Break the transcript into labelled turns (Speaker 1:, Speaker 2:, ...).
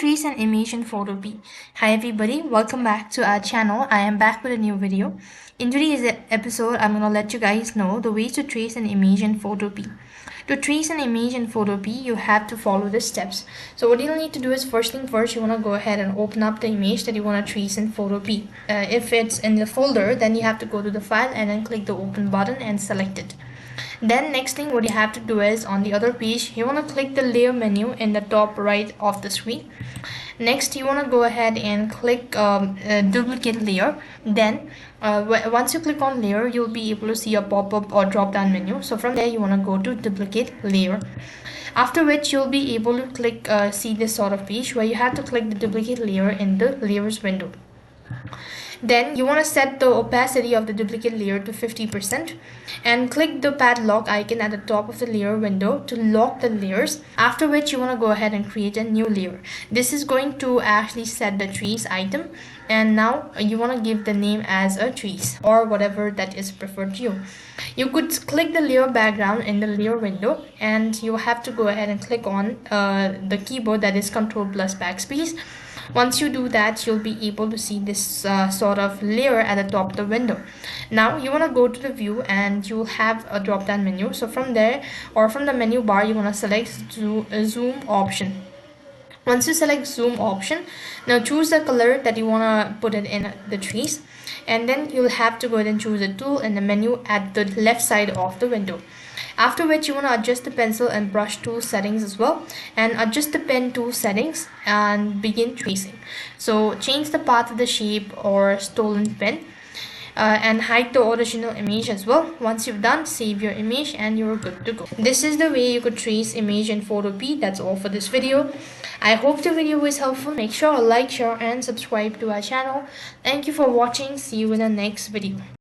Speaker 1: trace an image in Photopea. Hi everybody, welcome back to our channel. I am back with a new video. In today's episode, I'm going to let you guys know the ways to trace an image in Photopea. To trace an image in Photopea, you have to follow the steps. So what you'll need to do is first thing first, you want to go ahead and open up the image that you want to trace in Photopea. If it's in the folder, then you have to go to the file and then click the open button and select it. Then next thing what you have to do is on the other page you want to click the layer menu in the top right of the screen. Next you want to go ahead and click duplicate layer. Then once you click on layer, you'll be able to see a pop-up or drop down menu. So from there you want to go to duplicate layer, after which you'll be able to click see this sort of page where you have to click the duplicate layer in the layers window. Then you want to set the opacity of the duplicate layer to 50% and click the padlock icon at the top of the layer window to lock the layers, after which you want to go ahead and create a new layer. This is going to actually set the trace item, and now you want to give the name as a trace or whatever that is preferred to you. You could click the layer background in the layer window, and you have to go ahead and click on the keyboard, that is Ctrl plus backspace. Once you do that, you'll be able to see this sort of layer at the top of the window. Now you want to go to the view and you'll have a drop down menu. So from there or from the menu bar, you want to select zoom option. Once you select zoom option, now choose the color that you want to put it in the trees, and then you'll have to go ahead and choose a tool in the menu at the left side of the window. After which you want to adjust the pencil and brush tool settings as well, and adjust the pen tool settings and begin tracing. So change the path of the shape or stolen pen and hide the original image as well. Once you've done, save your image and you're good to go. This is the way you could trace image in Photopea. That's all for this video. I hope the video was helpful. Make sure to like, share and subscribe to our channel. Thank you for watching. See you in the next video.